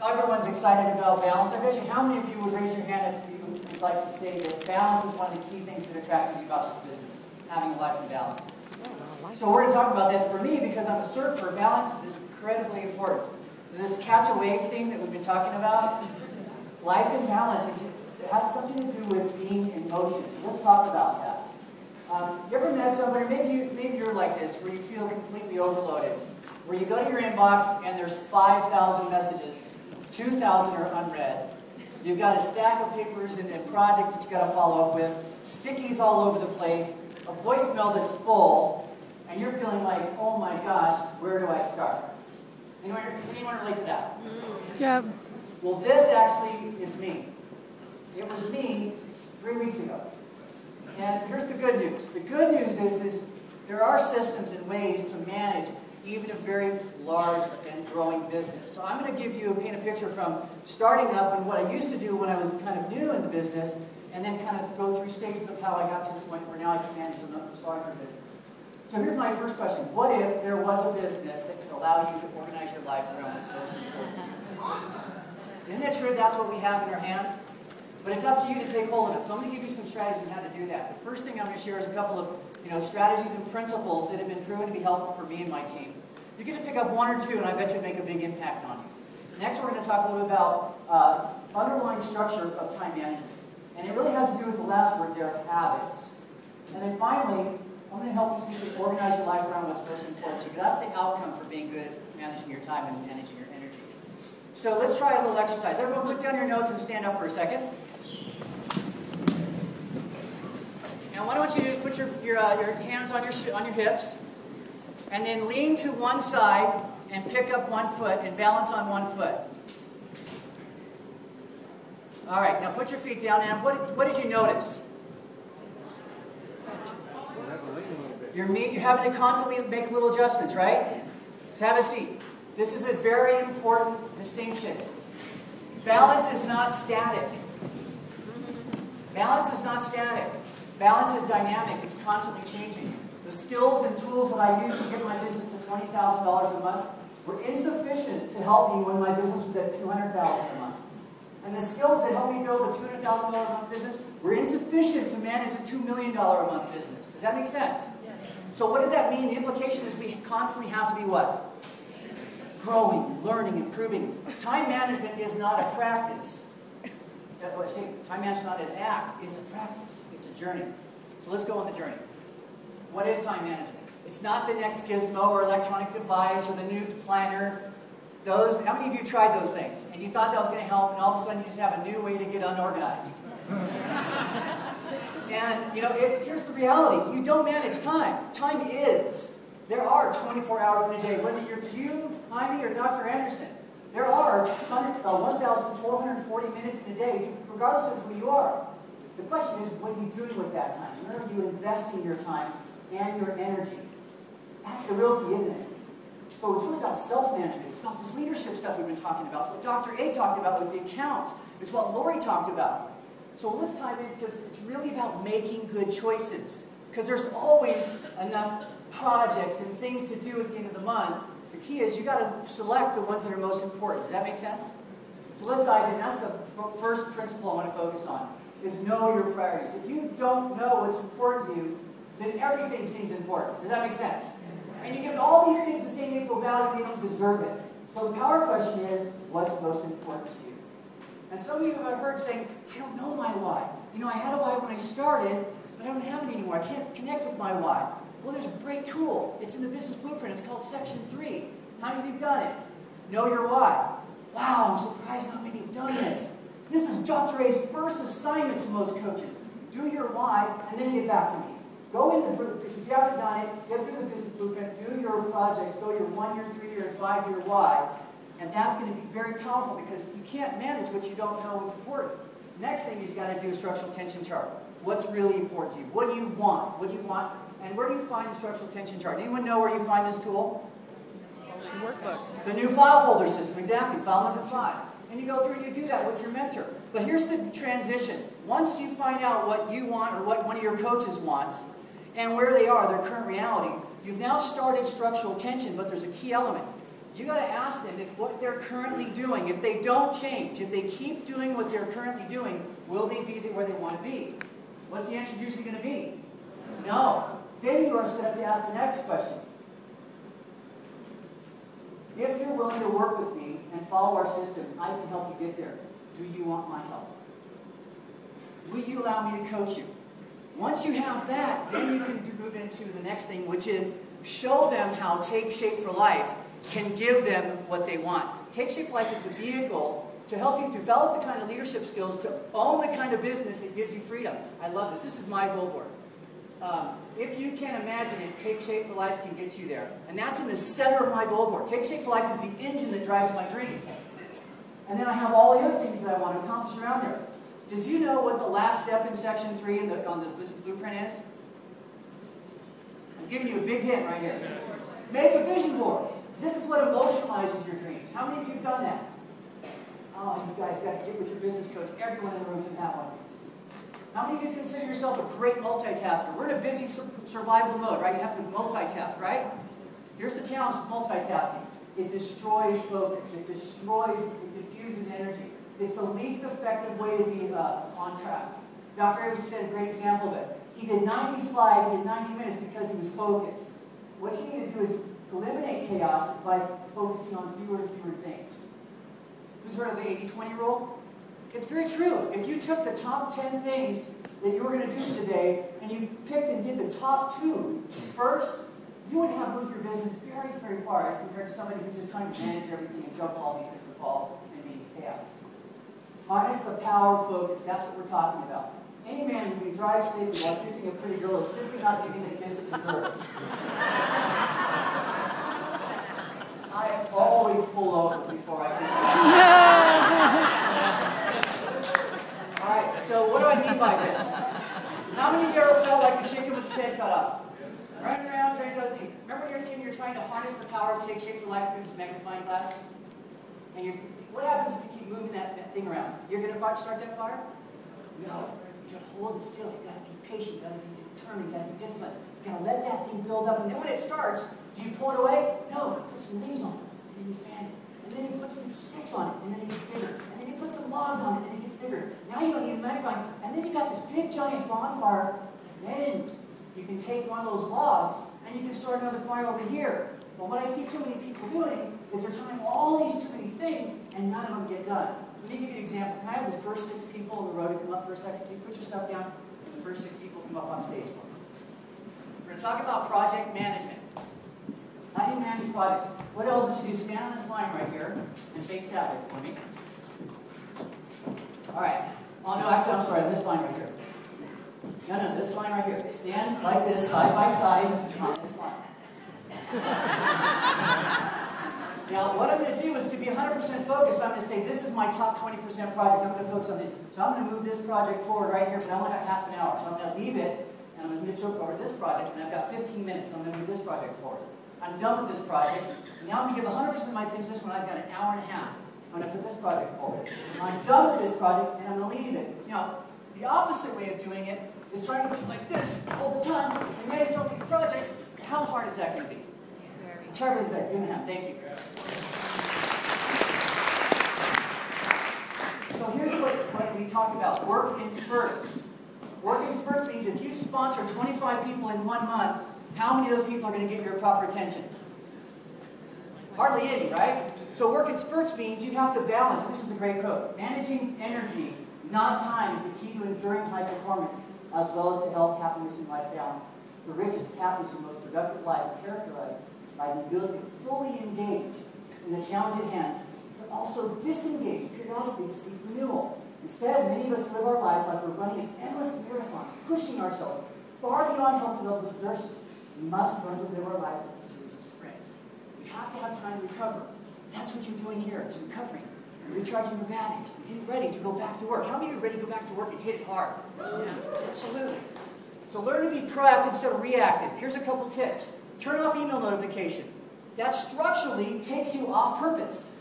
Everyone's excited about balance. I bet you how many of you would raise your hand if you would like to say that balance is one of the key things that attracted you about this business, having a life in balance. So we're going to talk about that. For me, because I'm a surfer, balance is incredibly important. This catch a wave thing that we've been talking about, life in balance, it has something to do with being in motion. So let's talk about that. You ever met somebody, maybe you're like this, where you feel completely overloaded, where you go to your inbox and there's 5,000 messages, 2,000 are unread. You've got a stack of papers and projects that you've got to follow up with, stickies all over the place, a voicemail that's full, and you're feeling like, oh my gosh, where do I start? Anyone relate to that? Yeah. Well, this actually is me. It was me 3 weeks ago. And here's the good news. The good news is there are systems and ways to manage even a very large and growing business. So I'm going to paint a picture from starting up and what I used to do when I was kind of new in the business, and then kind of go through stages of how I got to the point where now I can manage a much larger business. So here's my first question. What if there was a business that could allow you to organize your life around what's most important to you? Isn't it true that's what we have in our hands? But it's up to you to take hold of it. So I'm going to give you some strategies on how to do that. The first thing I'm going to share is a couple of strategies and principles that have been proven to be helpful for me and my team. You get to pick up one or two, and I bet you'll make a big impact on you. Next, we're going to talk a little bit about underlying structure of time management. And it really has to do with the last word there, habits. And then finally, I'm going to help you organize your life around what's most important to you. That's the outcome for being good at managing your time and managing your energy. So let's try a little exercise. Everyone put down your notes and stand up for a second. Now what I want you to do is put your hands on your hips, and then lean to one side and pick up one foot and balance on one foot. All right, now put your feet down. And what did you notice? You're having to constantly make little adjustments, right? So have a seat. This is a very important distinction. Balance is not static. Balance is not static. Balance is dynamic. It's constantly changing. The skills and tools that I used to get my business to $20,000 a month were insufficient to help me when my business was at $200,000 a month. And the skills that helped me build a $200,000 a month business were insufficient to manage a $2 million a month business. Does that make sense? Yes. So what does that mean? The implication is we constantly have to be what? Growing, learning, improving. Time management is not a practice. Time management is not an act. It's a practice. It's a journey. So let's go on the journey. What is time management? It's not the next gizmo or electronic device or the new planner. How many of you tried those things? And you thought that was going to help, and all of a sudden you just have a new way to get unorganized. And, here's the reality. You don't manage time. Time is. There are 24 hours in a day. Whether it's you, Jaime, or Dr. Anderson, there are 1,440 minutes in a day, regardless of who you are. The question is, what are you doing with that time? Where are you investing your time and your energy? That's the real key, isn't it? So it's really about self-management. It's about this leadership stuff we've been talking about. It's what Dr. A talked about with the accounts. It's what Lori talked about. So let's dive in, because it's really about making good choices. Because there's always enough projects and things to do at the end of the month. The key is you got to select the ones that are most important. Does that make sense? So let's dive in. That's the first principle I want to focus on, is know your priorities. If you don't know what's important to you, then everything seems important. Does that make sense? And you give all these things the same equal value, they don't deserve it. So the power question is, what's most important to you? And some of you have heard saying, I don't know my why. I had a why when I started, but I don't have it anymore. I can't connect with my why. Well, there's a great tool. It's in the business blueprint. It's called Section 3. How many of you have done it? Know your why. Wow, I'm surprised how many have done this. This is Dr. A's first assignment to most coaches. Do your why, and then get back to me. Go in if you haven't done it, get through the business blueprint, do your projects, go your 1-year, 3-year, and 5-year why, and that's going to be very powerful, because you can't manage what you don't know is important. Next thing you've got to do a structural tension chart. What's really important to you? What do you want? What do you want? And where do you find the structural tension chart? Anyone know where you find this tool? The workbook. The new file folder system, exactly, file number 5. And you go through and you do that with your mentor. But here's the transition. Once you find out what you want, or what one of your coaches wants, and where they are, their current reality, you've now started structural tension, but there's a key element. You got to ask them if what they're currently doing, if they don't change, if they keep doing what they're currently doing, will they be where they want to be? What's the answer usually going to be? No. Then you are set up to ask the next question. If you're willing to work with me and follow our system, I can help you get there. Do you want my help? Will you allow me to coach you? Once you have that, then you can move into the next thing, which is show them how Take Shape for Life can give them what they want. Take Shape for Life is the vehicle to help you develop the kind of leadership skills to own the kind of business that gives you freedom. I love this. This is my billboard. If you can imagine it, Take Shape for Life can get you there. And that's in the center of my billboard. Take Shape for Life is the engine that drives my dreams. And then I have all the other things that I want to accomplish around there. Does you know what the last step in section 3 on the business blueprint is? I'm giving you a big hint right here. Make a vision board. This is what emotionalizes your dreams. How many of you have done that? Oh, you guys got to get with your business coach. Everyone in the room should have one of these. How many of you consider yourself a great multitasker? We're in a busy survival mode, right? You have to multitask, right? Here's the challenge with multitasking. It destroys focus. It diffuses energy. It's the least effective way to be on track. Dr. Avery said a great example of it. He did 90 slides in 90 minutes because he was focused. What you need to do is eliminate chaos by focusing on fewer and fewer things. Who's heard of the 80-20 rule? It's very true. If you took the top 10 things that you were going to do for the day and you picked and did the top 2 first, you would have moved your business very, very far as compared to somebody who's just trying to manage everything and juggle all these different balls and be chaos. Harness the power of focus. That's what we're talking about. Any man who can drive safely while kissing a pretty girl is simply not giving the kiss it deserves. I always pull over before I kiss my Alright, so what do I mean by this? How many of you ever felt like a chicken with its head cut off? Running around trying to do things. Remember when you're a kid, you're trying to harness the power of Take Shape for Life through this magnifying glass? And what happens if you keep moving that thing around? You're going to start that fire? No. You got to hold it still. You got to be patient. You got to be determined. You got to be disciplined. You got to let that thing build up. And then when it starts, do you pull it away? No. You put some leaves on it, and then you fan it. And then you put some sticks on it, and then it gets bigger. And then you put some logs on it, and it gets bigger. Now you don't need a magnifying. And then you got this big giant bonfire. And then you can take one of those logs, and you can start another fire over here. But what I see too many people doing is they're trying all these too many things, and none of them get done. Let me give you an example. Can I have the first 6 people on the row to come up for a second? Please put your stuff down. The first 6 people come up on stage for me. We're going to talk about project management. How do you manage projects? What else would you do? Stand on this line right here and face that way for me. All right. Oh, no, actually, I'm sorry. This line right here. No, this line right here. Stand like this, side by side, on this line. Now, what I'm going to do is to be 100% focused, I'm going to say, this is my top 20% project. I'm going to focus on this. So I'm going to move this project forward right here, but I only got half an hour. So I'm going to leave it, and I'm going to jump over this project, and I've got 15 minutes. So I'm going to move this project forward. I'm done with this project. And now I'm going to give 100% of my attention to this one. I've got an hour and a half. I'm going to put this project forward. I'm done with this project, and I'm going to leave it. Now, the opposite way of doing it is trying to be like this all the time and manage all these projects. How hard is that going to be? Terribly big. Give me a hand. Thank you. So here's what we talked about. Work in spurts. Work in spurts means if you sponsor 25 people in 1 month, how many of those people are going to get your proper attention? Hardly any, right? So work in spurts means you have to balance. This is a great quote. Managing energy, not time, is the key to enduring high performance, as well as to health, happiness, and life balance. The richest, happiest, and most productive lives are characterized by the ability to fully engage in the challenge at hand, but also disengage periodically to seek renewal. Instead, many of us live our lives like we're running an endless marathon, pushing ourselves far beyond healthy levels of exertion. We must learn to live our lives as a series of sprints. We have to have time to recover. That's what you're doing here. It's recovery. You're recharging your batteries and getting ready to go back to work. How many of you are ready to go back to work and hit it hard? Yeah, absolutely. So learn to be proactive instead of reactive. Here's a couple tips. Turn off email notification. That structurally takes you off purpose.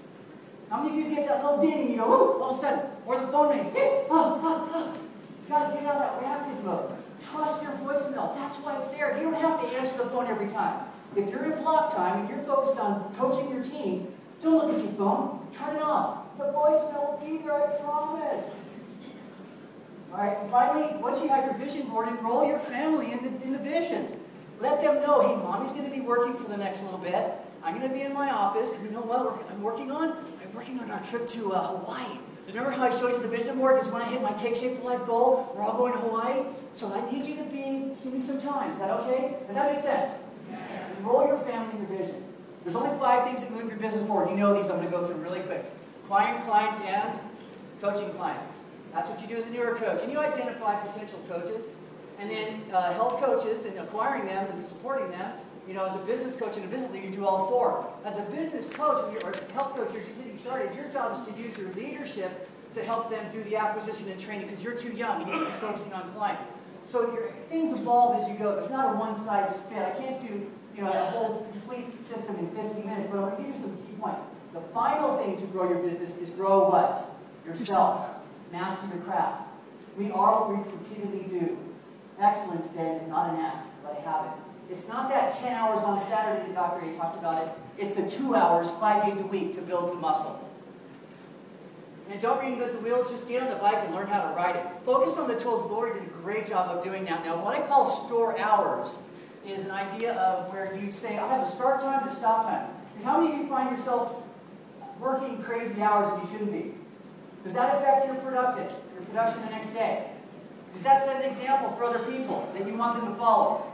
How many of you get that little ding and you go, ooh, all of a sudden, or the phone rings, ding, You got to get out of that reactive mode. Trust your voicemail. That's why it's there. You don't have to answer the phone every time. If you're in block time and you're focused on coaching your team, don't look at your phone. Turn it off. The voicemail will be there, I promise. All right, and finally, once you have your vision board, enroll your family in the vision. Let them know, hey, mommy's going to be working for the next little bit. I'm going to be in my office. You know what I'm working on? I'm working on our trip to Hawaii. Remember how I showed you the vision board? Because when I hit my Take Shape for Life goal, we're all going to Hawaii. So I need you to give me some time. Is that okay? Does that make sense? Yeah. Enroll your family in your vision. There's only 5 things that move your business forward. You know these. I'm going to go through them really quick. Acquiring clients and coaching clients. That's what you do as a newer coach. And you identify potential coaches. And then help coaches and acquiring them and supporting them. You know, as a business coach and a business leader, you do all 4. As a business coach or health coach, you're just getting started. Your job is to use your leadership to help them do the acquisition and training because you're too young. You need to be focusing on client. So things evolve as you go. There's not a one-size-fits. I can't do a whole complete system in 15 minutes, but I'm going to give you some key points. The final thing to grow your business is grow what? Yourself. Master your craft. We are what we repeatedly do. Excellence, then, is not an act, but a habit. It's not that 10 hours on Saturday that Dr. A talks about it. It's the 2 hours, 5 days a week to build some muscle. And don't reinvent the wheel, just get on the bike and learn how to ride it. Focus on the tools. Lori did a great job of doing that. Now, what I call store hours is an idea of where you say, I have a start time and a stop time. Because how many of you find yourself working crazy hours and you shouldn't be? Does that affect your production the next day? Does that set an example for other people that you want them to follow?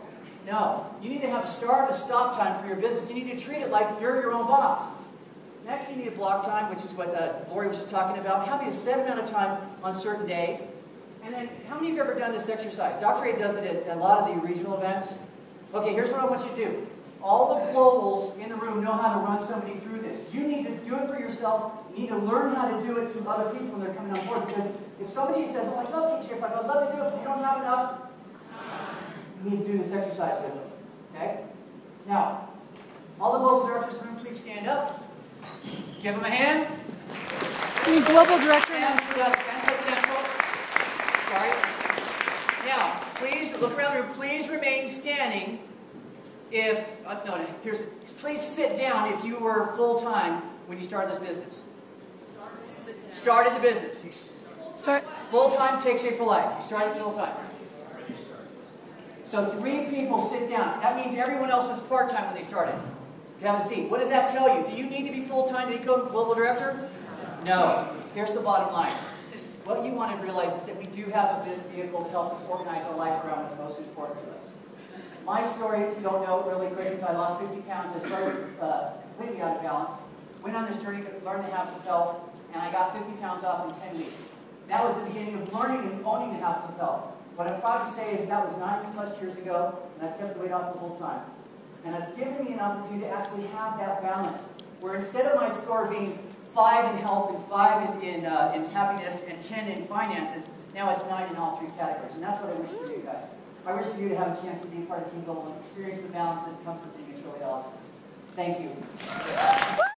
No. You need to have a start and a stop time for your business. You need to treat it like you're your own boss. Next, you need a block time, which is what Lori was just talking about. Having a set amount of time on certain days. And then, how many of you have ever done this exercise? Dr. A does it at a lot of the regional events. Okay, here's what I want you to do. All the globals in the room know how to run somebody through this. You need to do it for yourself. You need to learn how to do it to other people when they're coming on board. Because if somebody says, oh, I'd love to take shape, I'd love to do it, but you don't have enough, you need to do this exercise with them. Okay? Now, all the global directors in the room, please stand up. Give them a hand. The global director and presidential. Sorry. Now, please look around the room. Please remain standing. If please sit down if you were full time when you started this business. Started the business. Sorry. Full time Take Shape for Life. You started full time. So 3 people sit down. That means everyone else is part time when they started. You have a seat. What does that tell you? Do you need to be full time to become global director? No. Here's the bottom line. What you want to realize is that we do have a vehicle to help us organize our life around what's most important to us. My story, if you don't know it really quick, is I lost 50 pounds. I started completely out of balance. Went on this journey to learn the habits of health, and I got 50 pounds off in 10 weeks. That was the beginning of learning and owning the habits of health. What I'm proud to say is that was 90+ years ago, and I've kept the weight off the whole time. And it's given me an opportunity to actually have that balance, where instead of my score being 5 in health and 5 in happiness and 10 in finances, now it's 9 in all 3 categories. And that's what I wish for you guys. I wish for you to have a chance to be part of Team Global and experience the balance that comes with being a trilogyologist. Thank you.